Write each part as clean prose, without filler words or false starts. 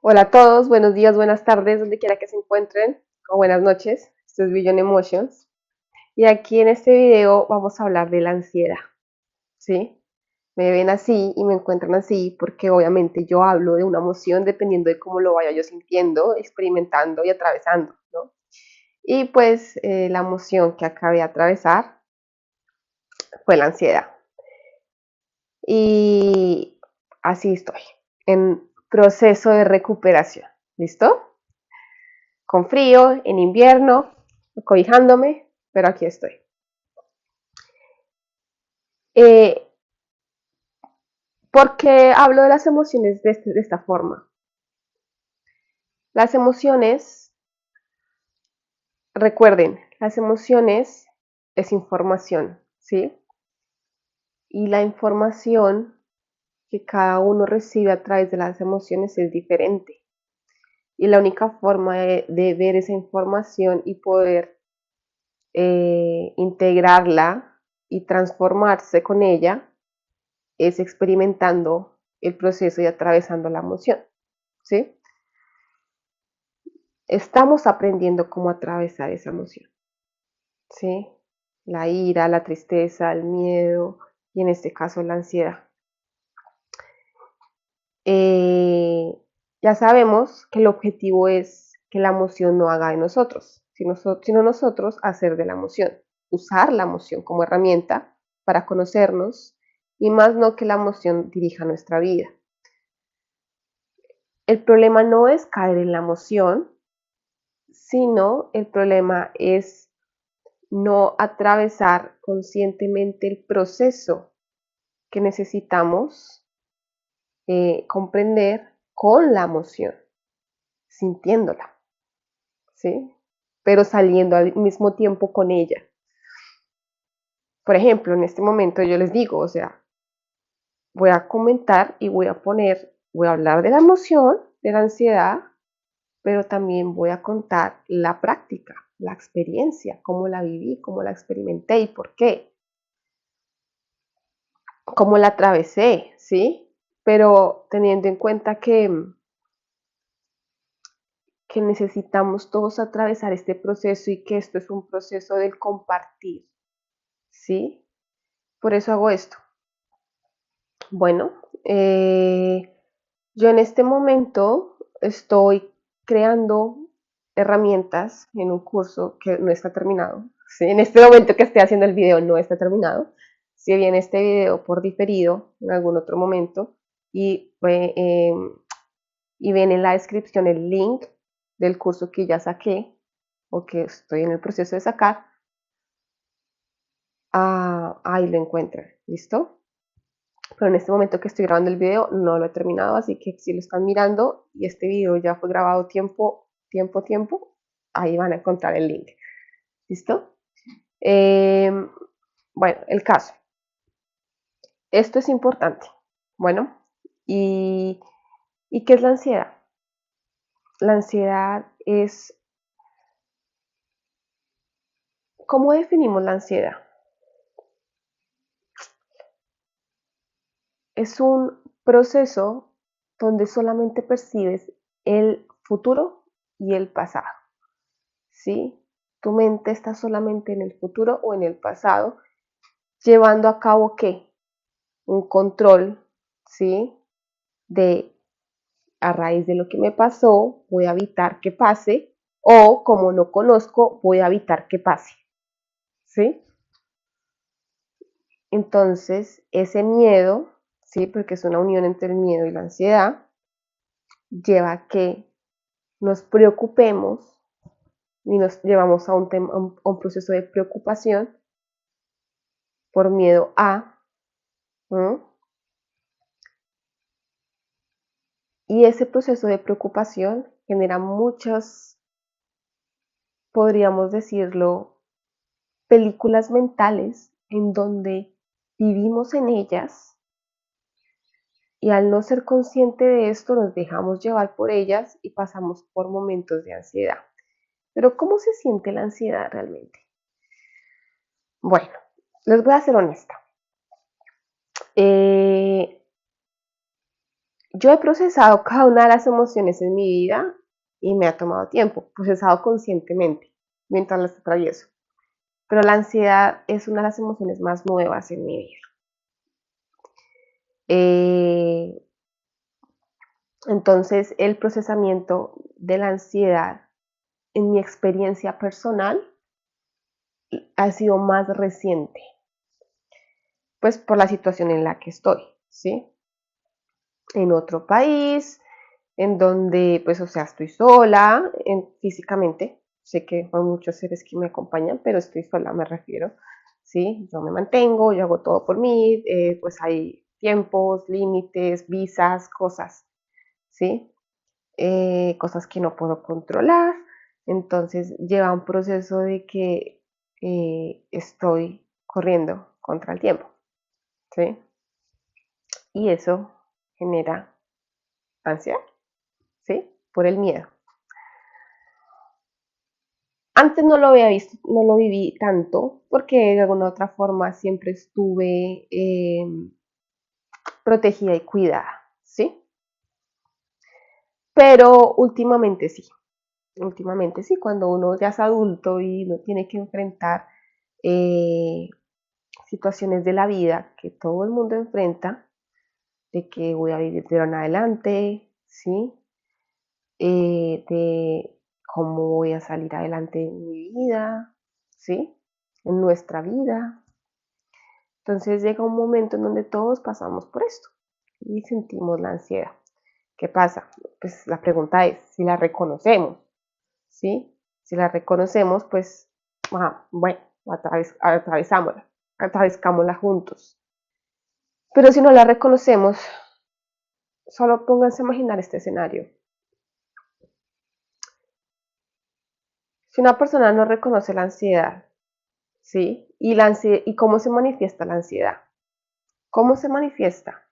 Hola a todos, buenos días, buenas tardes, donde quiera que se encuentren, o buenas noches. Esto es Beyond Emotions. Y aquí en este video vamos a hablar de la ansiedad, ¿sí? Me ven así y me encuentran así porque obviamente yo hablo de una emoción dependiendo de cómo lo vaya yo sintiendo, experimentando y atravesando, ¿no? Y pues la emoción que acabé de atravesar fue la ansiedad. Y así estoy, en proceso de recuperación. ¿Listo? Con frío, en invierno, cobijándome, pero aquí estoy. Eh, ¿Por qué hablo de las emociones de esta forma? Las emociones, recuerden, las emociones es información, ¿sí? Y la información que cada uno recibe a través de las emociones es diferente. Y la única forma de ver esa información y poder integrarla y transformarse con ella es experimentando el proceso y atravesando la emoción, ¿sí? Estamos aprendiendo cómo atravesar esa emoción, ¿sí? La ira, la tristeza, el miedo y en este caso la ansiedad. Eh, ya sabemos que el objetivo es que la emoción no haga de nosotros, sino nosotros hacer de la emoción, usar la emoción como herramienta para conocernos y más no que la emoción dirija nuestra vida. El problema no es caer en la emoción, sino el problema es no atravesar conscientemente el proceso que necesitamos comprender con la emoción, sintiéndola, ¿sí? Pero saliendo al mismo tiempo con ella. Por ejemplo, en este momento yo les digo, o sea, voy a comentar y voy a hablar de la emoción, de la ansiedad, pero también voy a contar la práctica, la experiencia, cómo la viví, cómo la experimenté y por qué, cómo la atravesé, ¿sí? Pero teniendo en cuenta que necesitamos todos atravesar este proceso y que esto es un proceso del compartir, ¿sí? Por eso hago esto. Bueno, yo en este momento estoy creando herramientas en un curso que no está terminado. ¿Sí? En este momento que estoy haciendo el video no está terminado. Si viene este video por diferido en algún otro momento y ven en la descripción el link del curso que ya saqué o que estoy en el proceso de sacar, ahí lo encuentran. ¿Listo? Pero en este momento que estoy grabando el video no lo he terminado, así que si lo están mirando y este video ya fue grabado tiempo, ahí van a encontrar el link. ¿Listo? Eh, bueno, el caso. Esto es importante. Bueno, ¿y, ¿y qué es la ansiedad? La ansiedad es, ¿cómo definimos la ansiedad? Es un proceso donde solamente percibes el futuro y el pasado. ¿Sí? Tu mente está solamente en el futuro o en el pasado, llevando a cabo ¿qué? Un control, ¿sí? De a raíz de lo que me pasó, voy a evitar que pase, o como no conozco, voy a evitar que pase, ¿sí? Entonces, ese miedo, ¿sí? Porque es una unión entre el miedo y la ansiedad, lleva a que nos preocupemos y nos llevamos a a un proceso de preocupación por miedo a, ¿no? Y ese proceso de preocupación genera muchas, podríamos decirlo, películas mentales en donde vivimos en ellas y al no ser consciente de esto nos dejamos llevar por ellas y pasamos por momentos de ansiedad. Pero ¿cómo se siente la ansiedad realmente? Bueno, les voy a ser honesta. Eh, Yo he procesado cada una de las emociones en mi vida y me ha tomado tiempo, procesado conscientemente mientras las atravieso. Pero la ansiedad es una de las emociones más nuevas en mi vida. Eh, entonces, el procesamiento de la ansiedad en mi experiencia personal ha sido más reciente, pues por la situación en la que estoy, ¿sí? En otro país, en donde, pues, o sea, estoy sola físicamente. Sé que hay muchos seres que me acompañan, pero estoy sola, me refiero, ¿sí? Yo me mantengo, yo hago todo por mí, pues hay tiempos, límites, visas, cosas, ¿sí? Cosas que no puedo controlar. Entonces lleva un proceso de que estoy corriendo contra el tiempo, ¿sí? Y eso genera ansiedad, ¿sí? Por el miedo. Antes no lo había visto, no lo viví tanto, porque de alguna u otra forma siempre estuve protegida y cuidada, ¿sí? Pero últimamente sí, cuando uno ya es adulto y no tiene que enfrentar eh, situaciones de la vida que todo el mundo enfrenta, de que voy a vivir de ahora en adelante, ¿sí? De cómo voy a salir adelante en mi vida, ¿sí? En nuestra vida. Entonces llega un momento en donde todos pasamos por esto y sentimos la ansiedad. ¿Qué pasa? Pues la pregunta es si la reconocemos, ¿sí? Si la reconocemos, pues, bueno, atravescámosla juntos. Pero si no la reconocemos, solo pónganse a imaginar este escenario. Si una persona no reconoce la ansiedad, ¿sí? ¿Y cómo se manifiesta la ansiedad? ¿Cómo se manifiesta?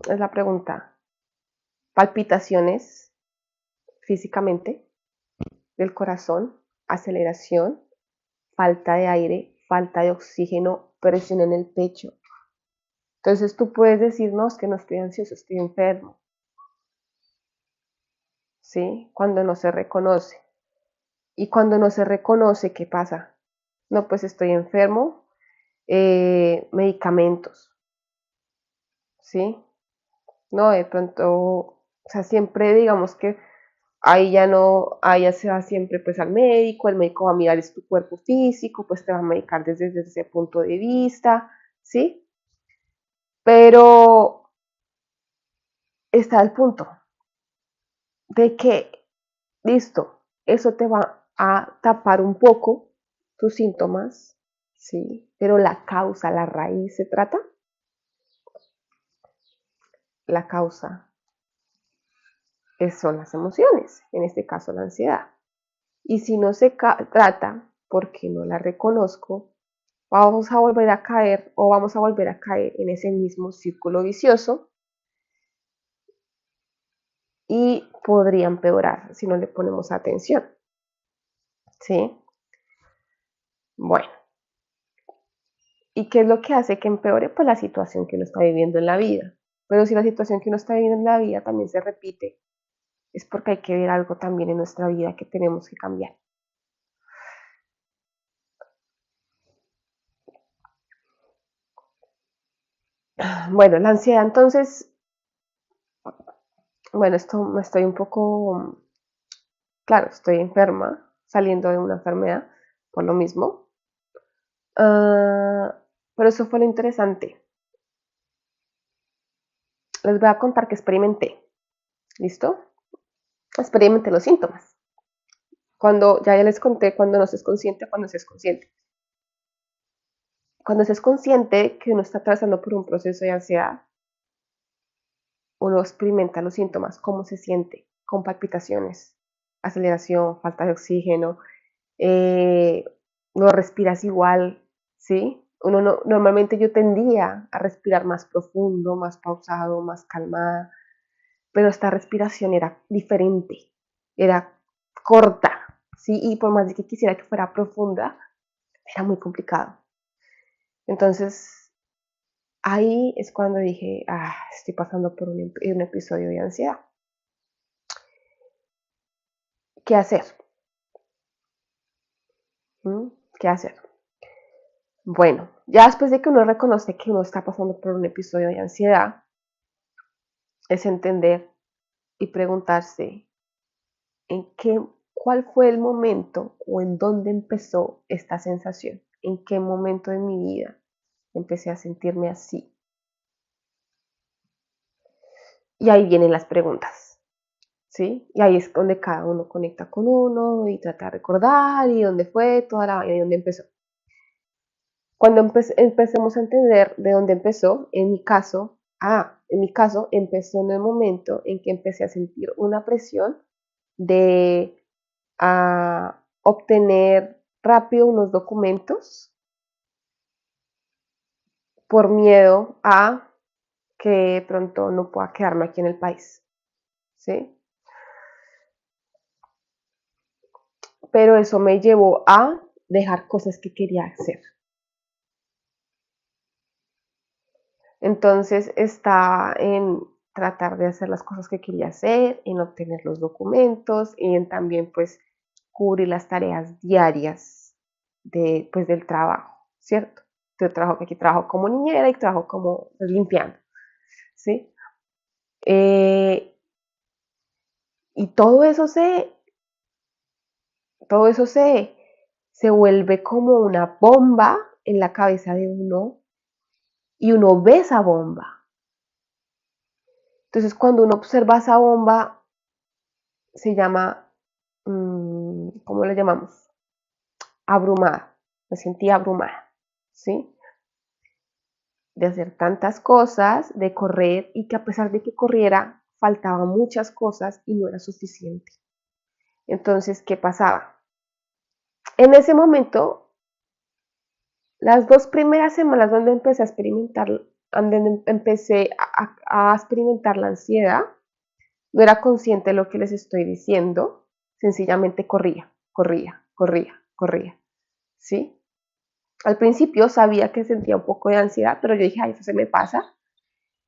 Es la pregunta. Palpitaciones físicamente del corazón, aceleración, falta de aire, falta de oxígeno, presión en el pecho. Entonces tú puedes decir, no, es que no estoy ansioso, estoy enfermo, ¿sí? Cuando no se reconoce. Y cuando no se reconoce, ¿qué pasa? No, pues estoy enfermo, medicamentos, ¿sí? No, de pronto, o sea, siempre digamos que ahí ya no, ahí ya se va siempre pues al médico, el médico va a mirar es tu cuerpo físico, pues te va a medicar desde ese punto de vista, ¿sí? Pero está el punto de que, listo, eso te va a tapar un poco tus síntomas, ¿sí? Pero la causa, la raíz se trata, la causa son las emociones, en este caso la ansiedad. Y si no se trata, porque no la reconozco, vamos a volver a caer o vamos a volver a caer en ese mismo círculo vicioso y podría empeorar si no le ponemos atención. ¿Sí? Bueno, ¿y qué es lo que hace que empeore? Pues la situación que uno está viviendo en la vida. Pero si la situación que uno está viviendo en la vida también se repite, es porque hay que ver algo también en nuestra vida que tenemos que cambiar. Bueno, la ansiedad entonces, bueno, esto me estoy un poco, claro, estoy enferma, saliendo de una enfermedad por lo mismo. Pero eso fue lo interesante. Les voy a contar que experimenté. ¿Listo? Experimenté los síntomas. Cuando ya les conté cuando no se es consciente, cuando se es consciente. Cuando se es consciente que uno está atravesando por un proceso de ansiedad, uno experimenta los síntomas, cómo se siente, con palpitaciones, aceleración, falta de oxígeno, eh, no respiras igual, ¿sí? Uno no, normalmente yo tendía a respirar más profundo, más pausado, más calmada, pero esta respiración era diferente, era corta, ¿sí? Y por más de que quisiera que fuera profunda, era muy complicado. Entonces, ahí es cuando dije, estoy pasando por un episodio de ansiedad. ¿Qué hacer? ¿Qué hacer? Bueno, ya después de que uno reconoce que uno está pasando por un episodio de ansiedad, es entender y preguntarse cuál fue el momento o en dónde empezó esta sensación, en qué momento de mi vida empecé a sentirme así. Y ahí vienen las preguntas, ¿sí? Y ahí es donde cada uno conecta con uno y trata de recordar y dónde fue toda la vaina y dónde empezó. Cuando empecemos a entender de dónde empezó, en mi caso empezó en el momento en que empecé a sentir una presión de obtener rápido unos documentos por miedo a que pronto no pueda quedarme aquí en el país, ¿sí? Pero eso me llevó a dejar cosas que quería hacer. Entonces está en tratar de hacer las cosas que quería hacer, en obtener los documentos y en también pues cubrir las tareas diarias del trabajo, ¿cierto? Yo trabajo aquí, trabajo como niñera y trabajo como limpiando, ¿sí? Y todo eso se vuelve como una bomba en la cabeza de uno y uno ve esa bomba. Entonces cuando uno observa esa bomba, se llama, ¿cómo le llamamos? Abrumada. Me sentí abrumada, ¿sí? De hacer tantas cosas, de correr y que a pesar de que corriera, faltaban muchas cosas y no era suficiente. Entonces, ¿qué pasaba? En ese momento, las 2 primeras semanas donde empecé a experimentar la ansiedad, no era consciente de lo que les estoy diciendo, sencillamente corría, ¿sí? Al principio sabía que sentía un poco de ansiedad, pero yo dije, eso se me pasa,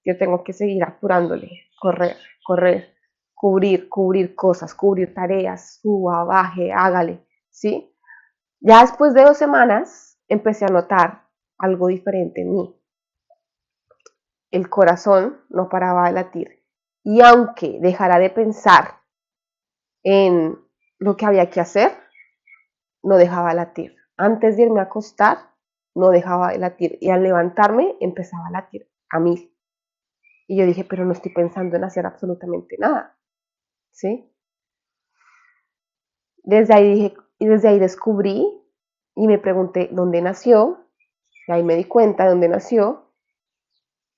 yo tengo que seguir apurándole, correr, cubrir cosas, cubrir tareas, suba, baje, hágale, ¿sí? Ya después de 2 semanas empecé a notar algo diferente en mí. El corazón no paraba de latir. Y aunque dejara de pensar en lo que había que hacer, no dejaba de latir. Antes de irme a acostar, no dejaba de latir. Y al levantarme, empezaba a latir a 1000. Y yo dije, pero no estoy pensando en hacer absolutamente nada. ¿Sí? Desde ahí descubrí y me pregunté dónde nació. Y ahí me di cuenta de dónde nació.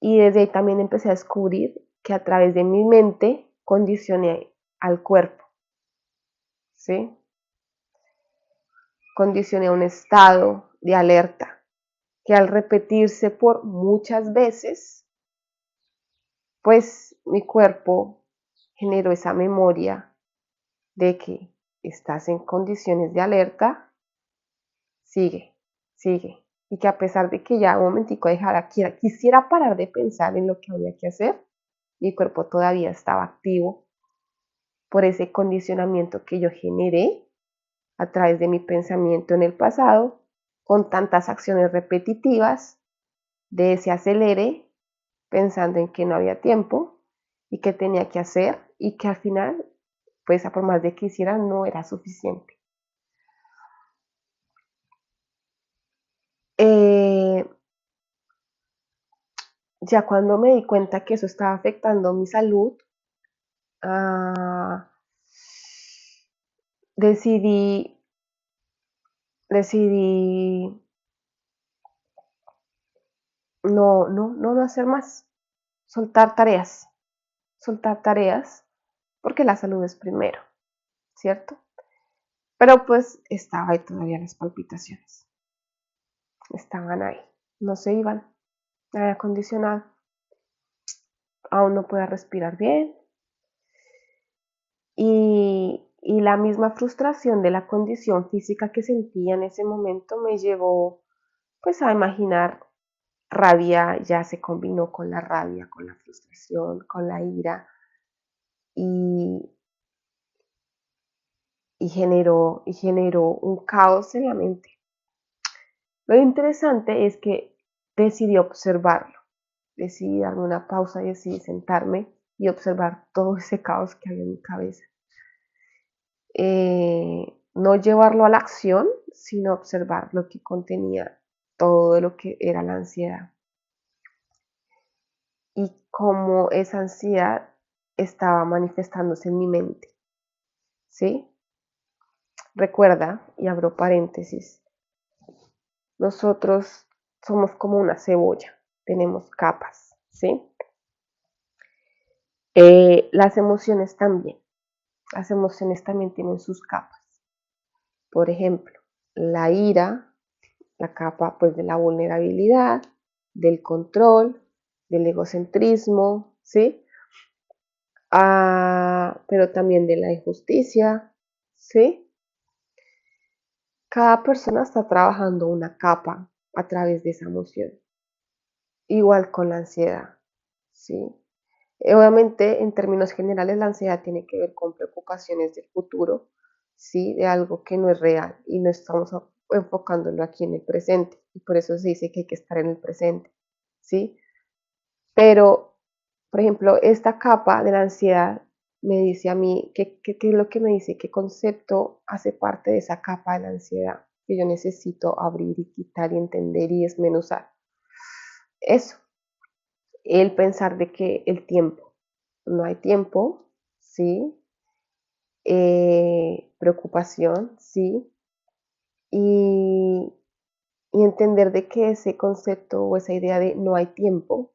Y desde ahí también empecé a descubrir que a través de mi mente condicioné al cuerpo. ¿Sí? Condicioné a un estado de alerta que al repetirse por muchas veces, pues mi cuerpo generó esa memoria de que estás en condiciones de alerta, sigue. Y que a pesar de que ya un momentico quisiera parar de pensar en lo que había que hacer, mi cuerpo todavía estaba activo por ese condicionamiento que yo generé a través de mi pensamiento en el pasado, con tantas acciones repetitivas de ese acelere, pensando en que no había tiempo y que tenía que hacer y que al final, pues por más de que hiciera, no era suficiente. Ya cuando me di cuenta que eso estaba afectando mi salud, ah, decidí, decidí no hacer más, soltar tareas, porque la salud es primero, ¿cierto? Pero pues estaba ahí todavía las palpitaciones, estaban ahí, no se iban, aire acondicionado, aún no podía respirar bien y la misma frustración de la condición física que sentía en ese momento me llevó pues a imaginar rabia ya se combinó con la rabia, con la frustración, con la ira y, generó un caos en la mente. Lo interesante es que decidí observarlo, decidí darme una pausa y decidí sentarme y observar todo ese caos que había en mi cabeza. No llevarlo a la acción, sino observar lo que contenía todo lo que era la ansiedad y cómo esa ansiedad estaba manifestándose en mi mente. ¿Sí? Recuerda, y abro paréntesis, nosotros somos como una cebolla, tenemos capas, ¿sí? Las emociones también tienen sus capas. Por ejemplo, la ira, la capa pues de la vulnerabilidad, del control, del egocentrismo, ¿sí? Pero también de la injusticia, ¿sí? Cada persona está trabajando una capa a través de esa emoción. Igual con la ansiedad, ¿sí? Obviamente, en términos generales, la ansiedad tiene que ver con preocupaciones del futuro, ¿sí? De algo que no es real y no estamos enfocándolo aquí en el presente. Y por eso se dice que hay que estar en el presente, ¿sí? Pero, por ejemplo, esta capa de la ansiedad me dice a mí, ¿qué es lo que me dice? ¿Qué concepto hace parte de esa capa de la ansiedad que yo necesito abrir y quitar y entender y desmenuzar? Eso, el pensar de que el tiempo, no hay tiempo, ¿sí? Preocupación, ¿sí? Y, entender de que ese concepto o esa idea de no hay tiempo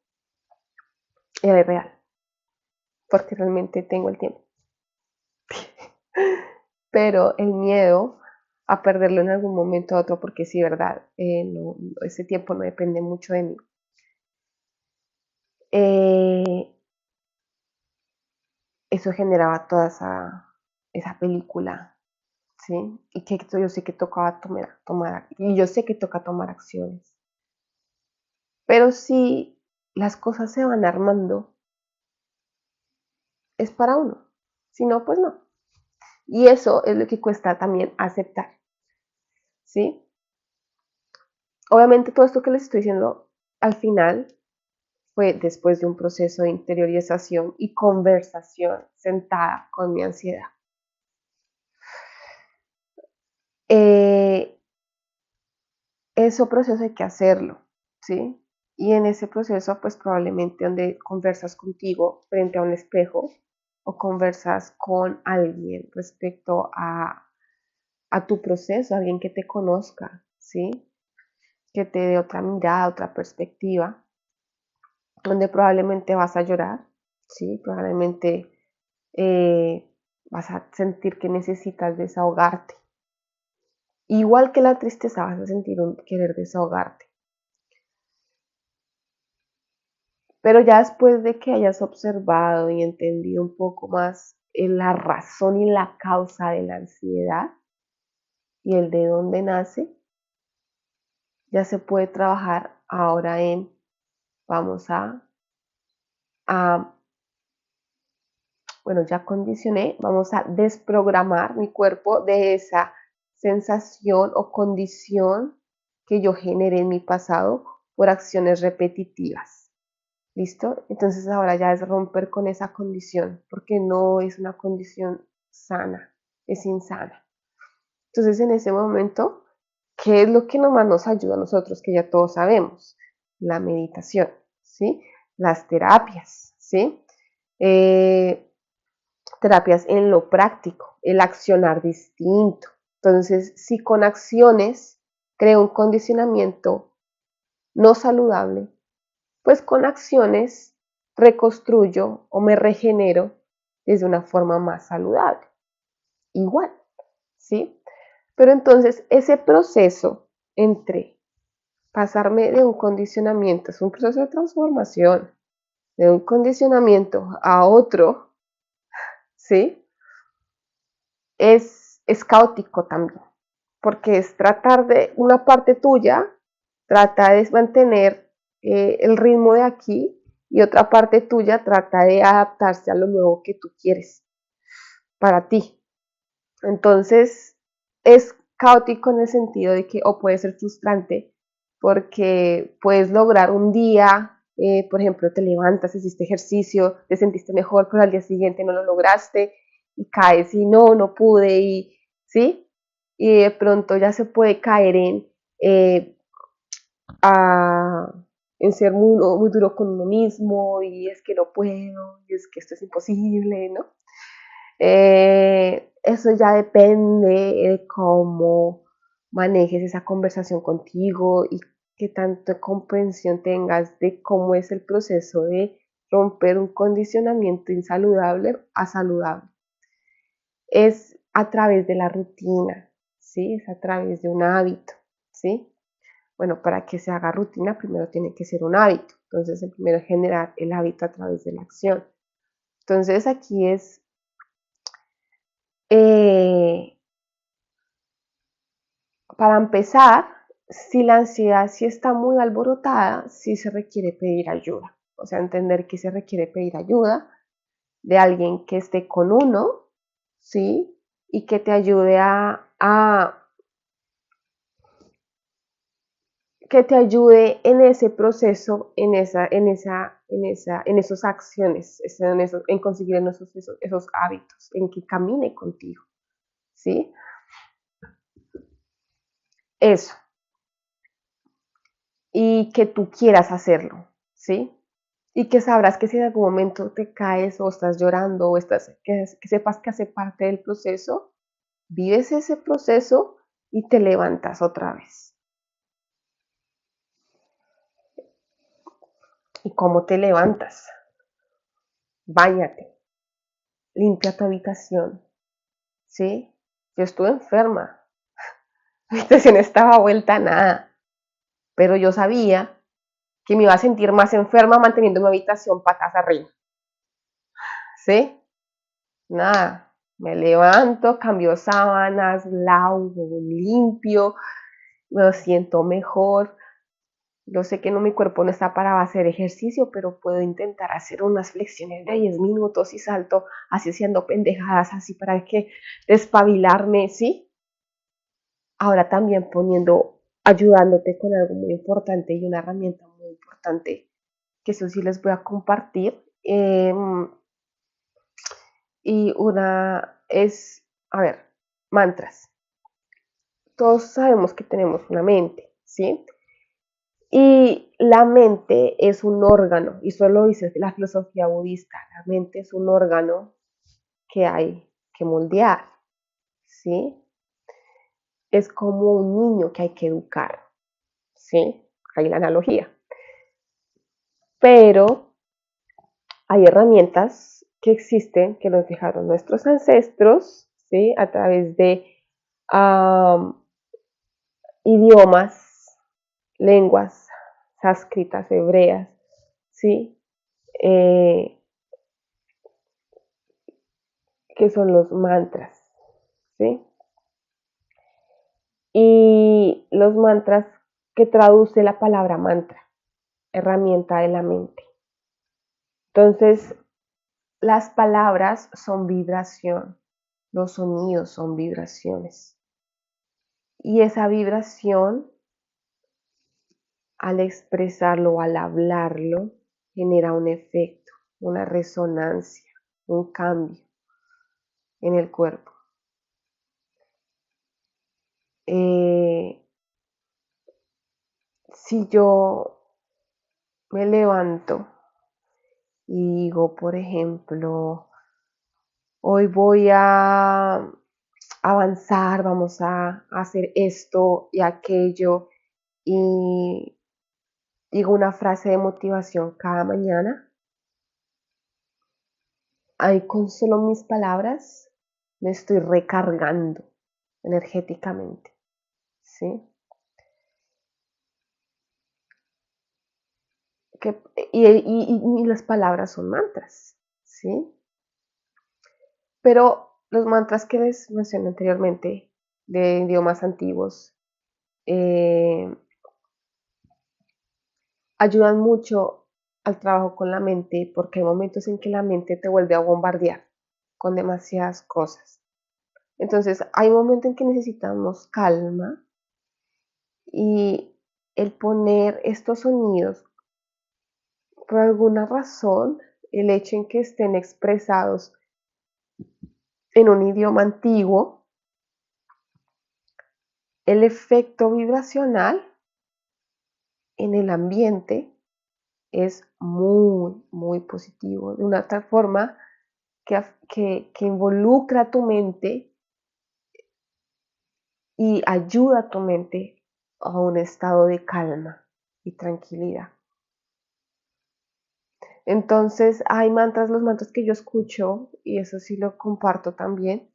es real, porque realmente tengo el tiempo. Pero el miedo a perderlo en algún momento a otro, porque sí, verdad, ese tiempo no depende mucho de mí. Eso generaba toda esa película, ¿sí? Y que yo sé que tocaba y yo sé que toca tomar acciones. Pero si las cosas se van armando, es para uno. Si no, pues no. Y eso es lo que cuesta también aceptar, ¿sí? Obviamente todo esto que les estoy diciendo al final fue después de un proceso de interiorización y conversación sentada con mi ansiedad. Ese proceso hay que hacerlo, ¿sí? Y en ese proceso, pues probablemente donde conversas contigo frente a un espejo o conversas con alguien respecto a tu proceso, alguien que te conozca, ¿sí? Que te dé otra mirada, otra perspectiva, donde probablemente vas a llorar, ¿sí? Probablemente vas a sentir que necesitas desahogarte. Igual que la tristeza, vas a sentir un querer desahogarte. Pero ya después de que hayas observado y entendido un poco más la razón y la causa de la ansiedad y el de dónde nace, ya se puede trabajar ahora en, vamos a bueno, ya condicioné, vamos a desprogramar mi cuerpo de esa sensación o condición que yo generé en mi pasado por acciones repetitivas. ¿Listo? Entonces ahora ya es romper con esa condición, porque no es una condición sana, es insana. Entonces en ese momento, ¿qué es lo que nomás nos ayuda a nosotros? Que ya todos sabemos, la meditación, ¿sí? Las terapias, ¿sí? Terapias en lo práctico, el accionar distinto. Entonces, si con acciones creo un condicionamiento no saludable, pues con acciones reconstruyo o me regenero desde una forma más saludable. Igual, ¿sí? Pero entonces ese proceso entre pasarme de un condicionamiento, es un proceso de transformación, de un condicionamiento a otro, ¿sí? Es caótico también, porque es tratar de una parte tuya, trata de mantener el ritmo de aquí y otra parte tuya trata de adaptarse a lo nuevo que tú quieres para ti. Entonces, es caótico en el sentido de que, o puede ser frustrante, porque puedes lograr un día, por ejemplo, te levantas, hiciste ejercicio, te sentiste mejor, pero al día siguiente no lo lograste y caes y no pude, y ¿sí? Y de pronto ya se puede caer eh, a, en ser muy duro con uno mismo y es que no puedo, y es que esto es imposible, ¿no? Eso ya depende de cómo manejes esa conversación contigo y qué tanta comprensión tengas de cómo es el proceso de romper un condicionamiento insaludable a saludable. Es a través de la rutina, ¿sí? Es a través de un hábito, ¿sí? Bueno, para que se haga rutina, primero tiene que ser un hábito. Entonces, el primero es generar el hábito a través de la acción. Entonces, aquí es eh, para empezar, si la ansiedad sí está muy alborotada, sí se requiere pedir ayuda. O sea, entender que se requiere pedir ayuda de alguien que esté con uno, ¿sí? Y que te ayude que te ayude en ese proceso, en esas acciones, en conseguir esos hábitos, en que camine contigo, ¿sí? Eso. Y que tú quieras hacerlo, ¿sí? Y que sabrás que si en algún momento te caes o estás llorando o que sepas que hace parte del proceso, vives ese proceso y te levantas otra vez. ¿Y cómo te levantas? Báñate, limpia tu habitación, ¿sí? Yo estuve enferma, mi habitación estaba vuelta a nada, pero yo sabía que me iba a sentir más enferma manteniendo mi habitación patas arriba, ¿sí? Nada, me levanto, cambio sábanas, lavo, limpio, me siento mejor. Yo sé que no, mi cuerpo no está para hacer ejercicio, pero puedo intentar hacer unas flexiones de 10 minutos y salto así haciendo pendejadas así para que despabilarme, ¿sí? Ahora también ayudándote con algo muy importante y una herramienta muy importante, que eso sí les voy a compartir. Y una es, a ver, mantras. Todos sabemos que tenemos una mente, ¿sí? Y la mente es un órgano, y eso lo dice la filosofía budista, la mente es un órgano que hay que moldear, ¿sí? Es como un niño que hay que educar, ¿sí? Hay la analogía. Pero hay herramientas que existen, que nos dejaron nuestros ancestros, ¿sí? A través de um, idiomas, lenguas sánscritas, hebreas, ¿sí? Eh, que son los mantras, ¿sí? Y los mantras que traduce la palabra mantra, herramienta de la mente. Entonces, las palabras son vibración, los sonidos son vibraciones. Y esa vibración, al expresarlo, al hablarlo, genera un efecto, una resonancia, un cambio en el cuerpo. Si yo me levanto y digo, por ejemplo, hoy voy a avanzar, vamos a hacer esto y aquello, y digo una frase de motivación cada mañana, ahí con solo mis palabras me estoy recargando energéticamente, ¿sí? Que, y las palabras son mantras, ¿sí? Pero los mantras que les mencioné anteriormente, de idiomas antiguos, eh, ayudan mucho al trabajo con la mente porque hay momentos en que la mente te vuelve a bombardear con demasiadas cosas. Entonces, hay momentos en que necesitamos calma y el poner estos sonidos, por alguna razón, el hecho en que estén expresados en un idioma antiguo, el efecto vibracional en el ambiente es muy, muy positivo, de una tal forma que involucra tu mente y ayuda a tu mente a un estado de calma y tranquilidad. Entonces hay mantras, los mantras que yo escucho, y eso sí lo comparto también,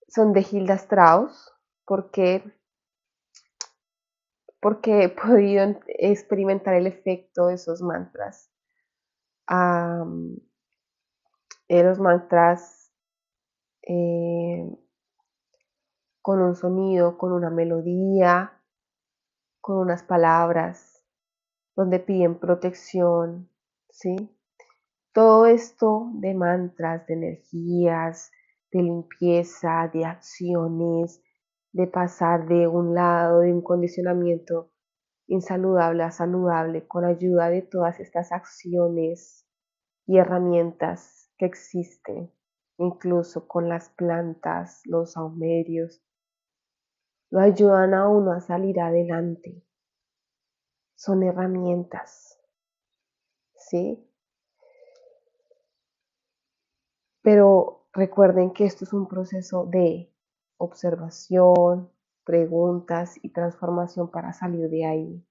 son de Hilda Strauss, porque, porque he podido experimentar el efecto de esos mantras. Um, los mantras eh, con un sonido, con una melodía, con unas palabras, donde piden protección, ¿sí? Todo esto de mantras, de energías, de limpieza, de acciones, de pasar de un lado, de un condicionamiento insaludable a saludable, con ayuda de todas estas acciones y herramientas que existen, incluso con las plantas, los saumerios, lo ayudan a uno a salir adelante. Son herramientas, ¿sí? Pero recuerden que esto es un proceso de observación, preguntas y transformación para salir de ahí,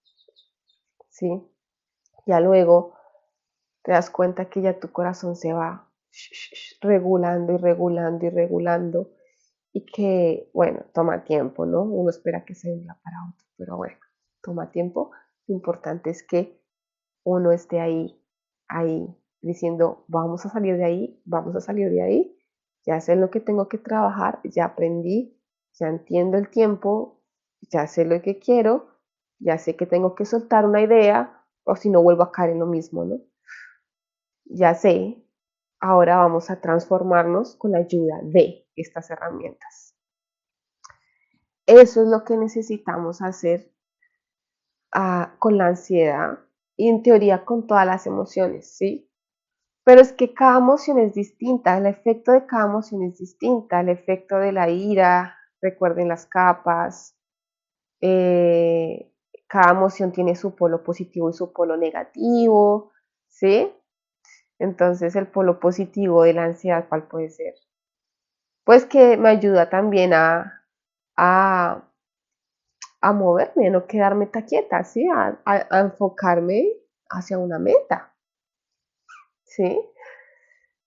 ¿sí? Ya luego te das cuenta que ya tu corazón se va regulando y regulando y regulando y que, bueno, toma tiempo, ¿no? Uno espera que sea de un día para otro, pero bueno, toma tiempo. Lo importante es que uno esté ahí, diciendo, vamos a salir de ahí, vamos a salir de ahí, ya sé lo que tengo que trabajar, ya aprendí, ya entiendo el tiempo, ya sé lo que quiero, ya sé que tengo que soltar una idea, o si no vuelvo a caer en lo mismo, ¿no? Ya sé, ahora vamos a transformarnos con la ayuda de estas herramientas. Eso es lo que necesitamos hacer con la ansiedad y en teoría con todas las emociones, ¿sí? Pero es que cada emoción es distinta, el efecto de cada emoción es distinta, el efecto de la ira, recuerden las capas, cada emoción tiene su polo positivo y su polo negativo, ¿sí? Entonces el polo positivo de la ansiedad, ¿cuál puede ser? Pues que me ayuda también a, a moverme, no quedarme quieta, ¿sí? A enfocarme hacia una meta, ¿sí?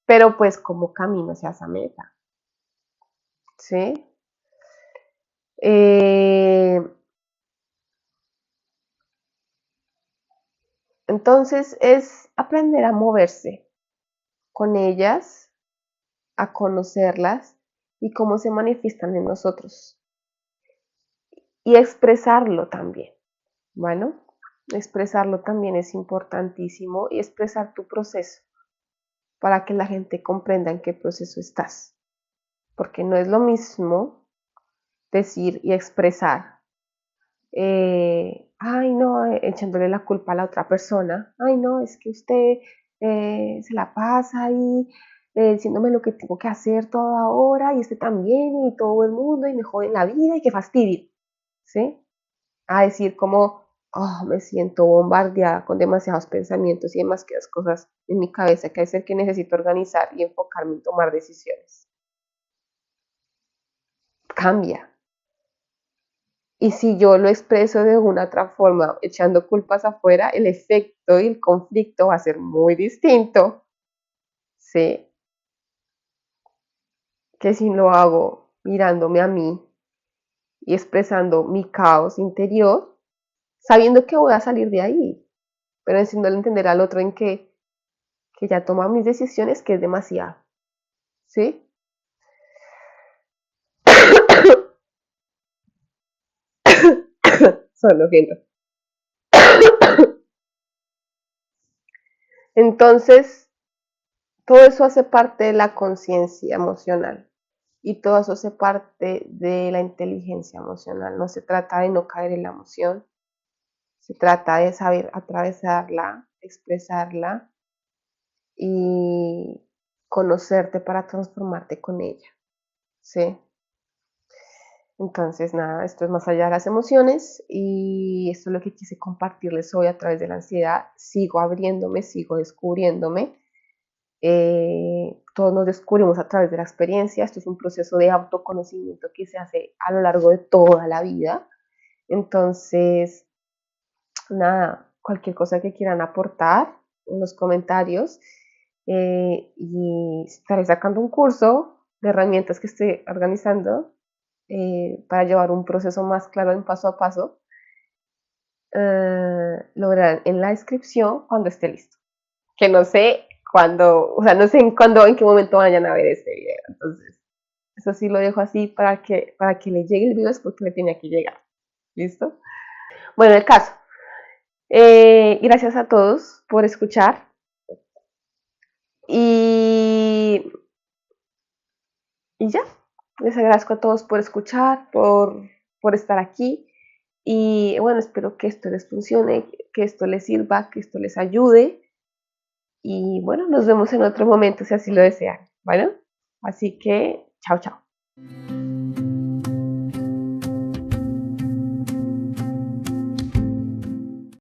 Pero pues como camino hacia esa meta, ¿sí? Entonces es aprender a moverse con ellas, a conocerlas y cómo se manifiestan en nosotros. Y expresarlo también. Bueno, expresarlo también es importantísimo y expresar tu proceso para que la gente comprenda en qué proceso estás. Porque no es lo mismo decir y expresar, ay no, echándole la culpa a la otra persona, ay no, es que usted se la pasa ahí diciéndome lo que tengo que hacer toda hora y este también y todo el mundo y me joden la vida y qué fastidio, ¿sí? A decir como, oh, me siento bombardeada con demasiados pensamientos y demasiadas cosas en mi cabeza que es el que necesito organizar y enfocarme en tomar decisiones. Cambia. Y si yo lo expreso de una otra forma, echando culpas afuera, el efecto y el conflicto va a ser muy distinto, ¿sí? Que si lo hago mirándome a mí y expresando mi caos interior, sabiendo que voy a salir de ahí, pero haciéndole entender al otro en que ya toma mis decisiones, que es demasiado, ¿sí? Solo viendo. Entonces, todo eso hace parte de la conciencia emocional y todo eso hace parte de la inteligencia emocional. No se trata de no caer en la emoción, se trata de saber atravesarla, expresarla y conocerte para transformarte con ella, ¿sí? Entonces, nada, esto es más allá de las emociones y esto es lo que quise compartirles hoy a través de la ansiedad. Sigo abriéndome, sigo descubriéndome. Todos nos descubrimos a través de la experiencia. Esto es un proceso de autoconocimiento que se hace a lo largo de toda la vida. Entonces, nada, cualquier cosa que quieran aportar en los comentarios. Y estaré sacando un curso de herramientas que estoy organizando para llevar un proceso más claro en paso a paso. Lo verán en la descripción cuando esté listo. Que no sé cuándo, o sea, no sé en qué momento vayan a ver este video. Entonces, eso sí lo dejo así para que le llegue el video, es porque le tenía que llegar. ¿Listo? Bueno, el caso. Gracias a todos por escuchar. Y, y ya, les agradezco a todos por escuchar, por estar aquí. Y bueno, espero que esto les funcione, que esto les sirva, que esto les ayude. Y bueno, nos vemos en otro momento si así lo desean. Bueno, así que chao, chao.